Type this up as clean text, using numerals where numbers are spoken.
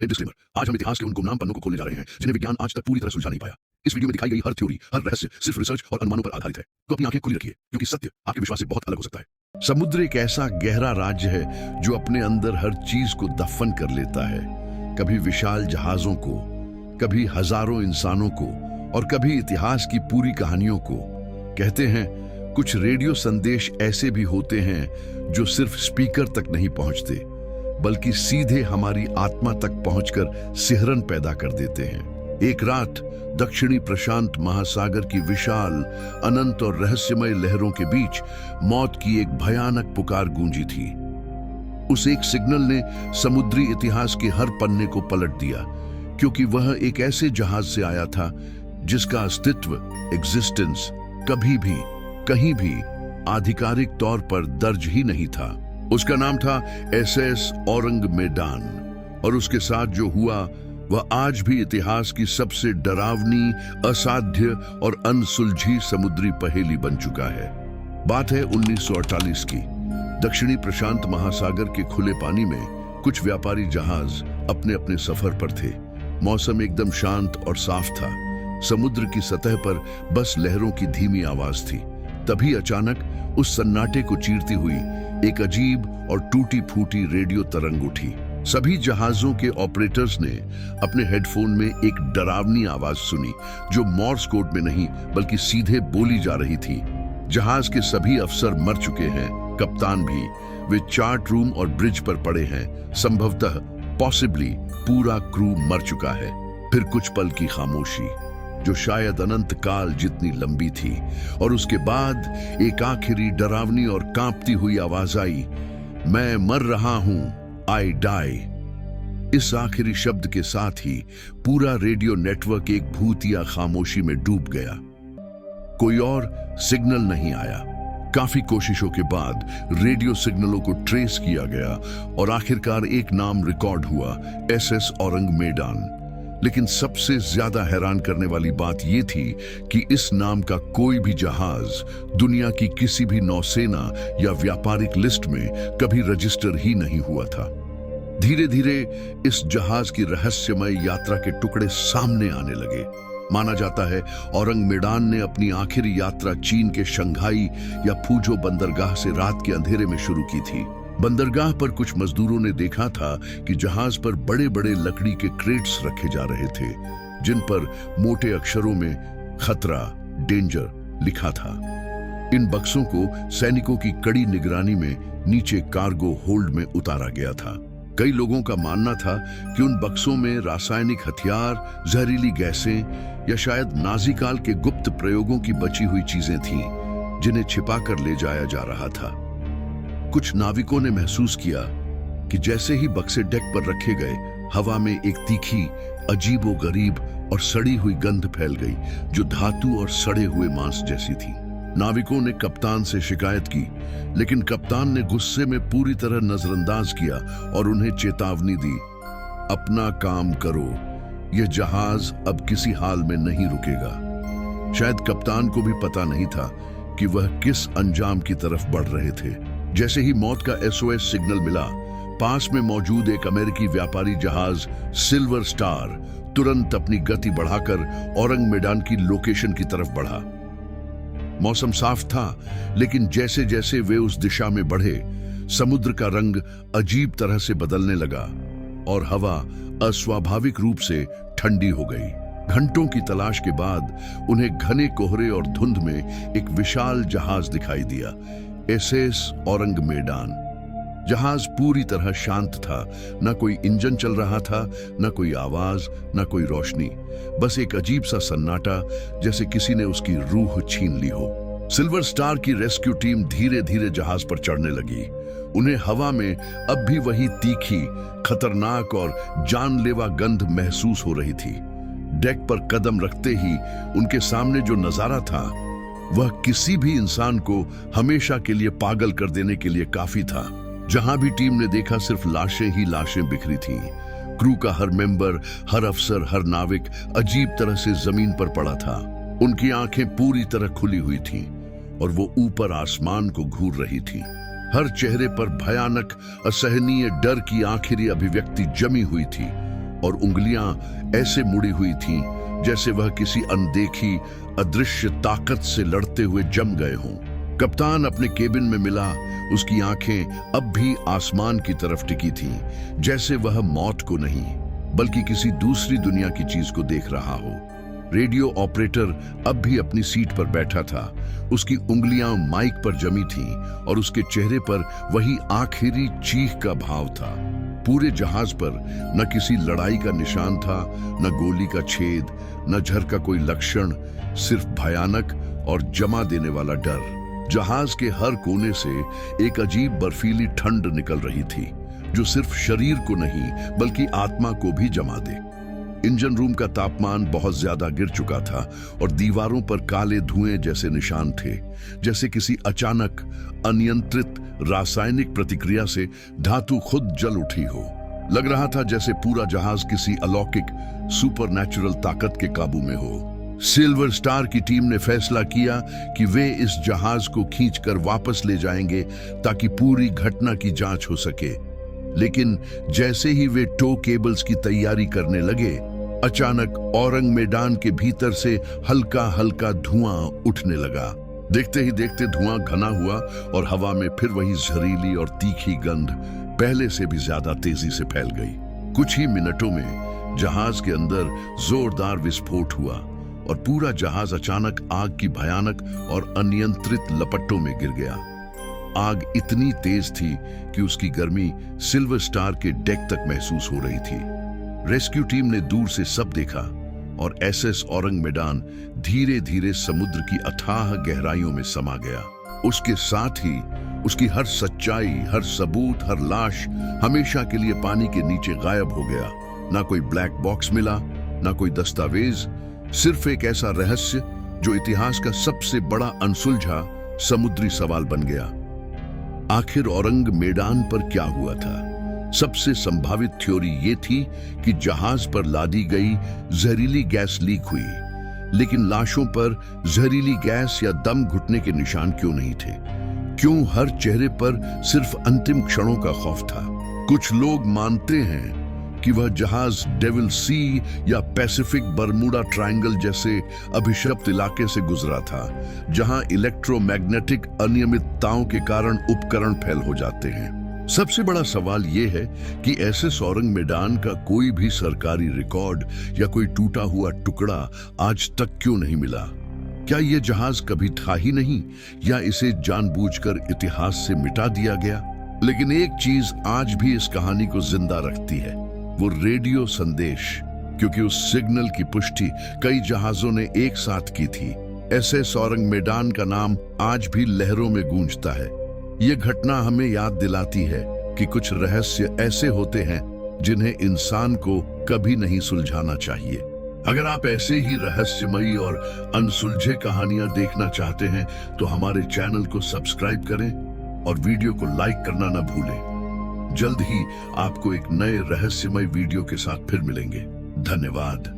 Disclaimer, आज हम इतिहास के उन गुमनाम पन्नों को खोलने जा रहे हैं जिन्हें विज्ञान आज तक पूरी तरह सुलझा नहीं पाया। इस वीडियो में दिखाई गई हर थ्योरी, हर रहस्य सिर्फ रिसर्च और अनुमानों पर आधारित है। तो अपनी आंखें खुली रखिए, क्योंकि सत्य आपके विश्वास से बहुत अलग हो सकता है। समुद्र एक ऐसा गहरा राज्य है जो अपने अंदर हर चीज को दफन कर लेता है। कभी विशाल जहाजों को, कभी हजारों इंसानों को और कभी इतिहास की पूरी कहानियों को। कहते हैं कुछ रेडियो संदेश ऐसे भी होते हैं जो सिर्फ स्पीकर तक नहीं पहुंचते, बल्कि सीधे हमारी आत्मा तक पहुंचकर सिहरन पैदा कर देते हैं। एक रात दक्षिणी प्रशांत महासागर की विशाल, अनंत और रहस्यमय लहरों के बीच मौत की एक भयानक पुकार गूंजी थी। उस एक सिग्नल ने समुद्री इतिहास के हर पन्ने को पलट दिया, क्योंकि वह एक ऐसे जहाज से आया था जिसका अस्तित्व, एग्जिस्टेंस कभी भी, कहीं भी आधिकारिक तौर पर दर्ज ही नहीं था। उसका नाम था एसएस औरंग मेडान, और उसके साथ जो हुआ वह आज भी इतिहास की सबसे डरावनी, असाध्य और अनसुलझी समुद्री पहेली बन चुका है। बात है 1948 की। दक्षिणी प्रशांत महासागर के खुले पानी में कुछ व्यापारी जहाज अपने अपने सफर पर थे। मौसम एकदम शांत और साफ था। समुद्र की सतह पर बस लहरों की धीमी आवाज थी। तभी अचानक उस सन्नाटे को चीरती हुई एक अजीब और टूटी फूटी रेडियो तरंग उठी। सभी जहाजों के ऑपरेटर्स ने अपने हेडफोन में एक डरावनी आवाज सुनी, जो मॉर्स कोड में नहीं बल्कि सीधे बोली जा रही थी। जहाज के सभी अफसर मर चुके हैं, कप्तान भी। वे चार्ट रूम और ब्रिज पर पड़े हैं। संभवतः, पॉसिबली पूरा क्रू मर चुका है। फिर कुछ पल की खामोशी, जो शायद अनंत काल जितनी लंबी थी, और उसके बाद एक आखिरी डरावनी और कांपती हुई आवाज आई, मैं मर रहा हूं, आई डाई। इस आखिरी शब्द के साथ ही पूरा रेडियो नेटवर्क एक भूतिया खामोशी में डूब गया। कोई और सिग्नल नहीं आया। काफी कोशिशों के बाद रेडियो सिग्नलों को ट्रेस किया गया और आखिरकार एक नाम रिकॉर्ड हुआ, एसएस औरंग मेडान। लेकिन सबसे ज्यादा हैरान करने वाली बात यह थी कि इस नाम का कोई भी जहाज दुनिया की किसी भी नौसेना या व्यापारिक लिस्ट में कभी रजिस्टर ही नहीं हुआ था। धीरे धीरे इस जहाज की रहस्यमय यात्रा के टुकड़े सामने आने लगे। माना जाता है औरंग मेडान ने अपनी आखिरी यात्रा चीन के शंघाई या फुझो बंदरगाह से रात के अंधेरे में शुरू की थी। बंदरगाह पर कुछ मजदूरों ने देखा था कि जहाज पर बड़े बड़े लकड़ी के क्रेट्स रखे जा रहे थे, जिन पर मोटे अक्षरों में खतरा, डेंजर लिखा था। इन बक्सों को सैनिकों की कड़ी निगरानी में नीचे कार्गो होल्ड में उतारा गया था। कई लोगों का मानना था कि उन बक्सों में रासायनिक हथियार, जहरीली गैसें या शायद नाजी काल के गुप्त प्रयोगों की बची हुई चीजें थीं, जिन्हें छिपाकर ले जाया जा रहा था। कुछ नाविकों ने महसूस किया कि जैसे ही बक्से डेक पर रखे गए, हवा में एक तीखी, अजीबोगरीब और सड़ी हुई गंध फैल गई, जो धातु और सड़े हुए मांस जैसी थी। नाविकों ने कप्तान से शिकायत की, लेकिन कप्तान ने गुस्से में पूरी तरह नजरअंदाज किया और उन्हें चेतावनी दी, अपना काम करो, यह जहाज अब किसी हाल में नहीं रुकेगा। शायद कप्तान को भी पता नहीं था कि वह किस अंजाम की तरफ बढ़ रहे थे। जैसे ही मौत का एसओएस सिग्नल मिला, पास में मौजूद एक अमेरिकी व्यापारी जहाज सिल्वर स्टार तुरंत अपनी गति बढ़ाकर औरंग मेडान की लोकेशन की तरफ बढ़ा। मौसम साफ था, लेकिन जैसे जैसे वे उस दिशा में बढ़े, समुद्र का रंग अजीब तरह से बदलने लगा और हवा अस्वाभाविक रूप से ठंडी हो गई। घंटों की तलाश के बाद उन्हें घने कोहरे और धुंध में एक विशाल जहाज दिखाई दिया, एसएस औरंग मेडान। जहाज पूरी तरह शांत था। न कोई इंजन चल रहा था, न कोई आवाज, न कोई रोशनी। बस एक अजीब सा सन्नाटा, जैसे किसी ने उसकी रूह छीन ली हो। सिल्वर स्टार की रेस्क्यू टीम धीरे धीरे जहाज पर चढ़ने लगी। उन्हें हवा में अब भी वही तीखी, खतरनाक और जानलेवा गंध महसूस हो रही थी। डेक पर कदम रखते ही उनके सामने जो नजारा था, वह किसी भी इंसान को हमेशा के लिए पागल कर देने के लिए काफी था। जहां भी टीम ने देखा, सिर्फ लाशें ही लाशें बिखरी थीं। क्रू का हर मेंबर, हर अफसर, हर नाविक अजीब तरह से जमीन पर पड़ा था। उनकी आंखें पूरी तरह खुली हुई थीं और वो ऊपर आसमान को घूर रही थी। हर चेहरे पर भयानक, असहनीय डर की आखिरी अभिव्यक्ति जमी हुई थी। और उंगलियां ऐसे मुड़ी हुई थीं जैसे वह किसी अनदेखी अदृश्य ताकत से लड़ते हुए जम गए हों। कप्तान अपने केबिन में मिला। उसकी आंखें अब भी आसमान की तरफ टिकी थीं, जैसे वह मौत को नहीं बल्कि किसी दूसरी दुनिया की चीज को देख रहा हो। रेडियो ऑपरेटर अब भी अपनी सीट पर बैठा था। उसकी उंगलियां माइक पर जमी थीं और उसके चेहरे पर वही आखिरी चीख का भाव था। पूरे जहाज पर न किसी लड़ाई का निशान था, न गोली का छेद, न झर का कोई लक्षण, सिर्फ भयानक और जमा देने वाला डर। जहाज के हर कोने से एक अजीब बर्फीली ठंड निकल रही थी, जो सिर्फ शरीर को नहीं बल्कि आत्मा को भी जमा दे। इंजन रूम का तापमान बहुत ज्यादा गिर चुका था और दीवारों पर काले धुएं जैसे निशान थे, जैसे किसी अचानक अनियंत्रित रासायनिक प्रतिक्रिया से धातु खुद जल उठी हो। लग रहा था जैसे पूरा जहाज किसी अलौकिक सुपरनैचुरल ताकत के काबू में हो। सिल्वर स्टार की टीम ने फैसला किया कि वे इस जहाज को खींचकर वापस ले जाएंगे ताकि पूरी घटना की जांच हो सके। लेकिन जैसे ही वे टो केबल्स की तैयारी करने लगे, अचानक औरंग मैदान के भीतर से हल्का हल्का धुआं उठने लगा। देखते ही देखते धुआं घना हुआ और हवा में फिर वही जहरीली और तीखी गंध पहले से भी ज्यादा तेजी से फैल गई। कुछ ही मिनटों में जहाज के अंदर जोरदार विस्फोट हुआ और पूरा जहाज अचानक आग की भयानक और अनियंत्रित लपटों में गिर गया। आग इतनी तेज थी कि उसकी गर्मी सिल्वर स्टार के डेक तक महसूस हो रही थी। रेस्क्यू टीम ने दूर से सब देखा और एसएस औरंग मैदान धीरे धीरे समुद्र की अथाह गहराइयों में समा गया। उसके साथ ही उसकी हर सच्चाई, हर सबूत, हर लाश हमेशा के लिए पानी के नीचे गायब हो गया। ना कोई ब्लैक बॉक्स मिला, ना कोई दस्तावेज, सिर्फ एक ऐसा रहस्य जो इतिहास का सबसे बड़ा अनसुलझा समुद्री सवाल बन गया। आखिर औरंग मैदान पर क्या हुआ था? सबसे संभावित थ्योरी ये थी कि जहाज पर लादी गई जहरीली गैस लीक हुई, लेकिन लाशों पर जहरीली गैस या दम घुटने के निशान क्यों नहीं थे? क्यों हर चेहरे पर सिर्फ अंतिम क्षणों का खौफ था? कुछ लोग मानते हैं कि वह जहाज डेविल सी या पैसिफिक बरमूडा ट्रायंगल जैसे अभिशप्त इलाके से गुजरा था, जहां इलेक्ट्रोमैग्नेटिक अनियमितताओं के कारण उपकरण फेल हो जाते हैं। सबसे बड़ा सवाल यह है कि एसएस औरंग मैदान का कोई भी सरकारी रिकॉर्ड या कोई टूटा हुआ टुकड़ा आज तक क्यों नहीं मिला? क्या यह जहाज कभी था ही नहीं, या इसे जानबूझकर इतिहास से मिटा दिया गया? लेकिन एक चीज आज भी इस कहानी को जिंदा रखती है, वो रेडियो संदेश, क्योंकि उस सिग्नल की पुष्टि कई जहाजों ने एक साथ की थी। एसएस औरंग मैदान का नाम आज भी लहरों में गूंजता है। ये घटना हमें याद दिलाती है कि कुछ रहस्य ऐसे होते हैं जिन्हें इंसान को कभी नहीं सुलझाना चाहिए। अगर आप ऐसे ही रहस्यमयी और अनसुलझे कहानियां देखना चाहते हैं तो हमारे चैनल को सब्सक्राइब करें और वीडियो को लाइक करना न भूलें। जल्द ही आपको एक नए रहस्यमय वीडियो के साथ फिर मिलेंगे। धन्यवाद।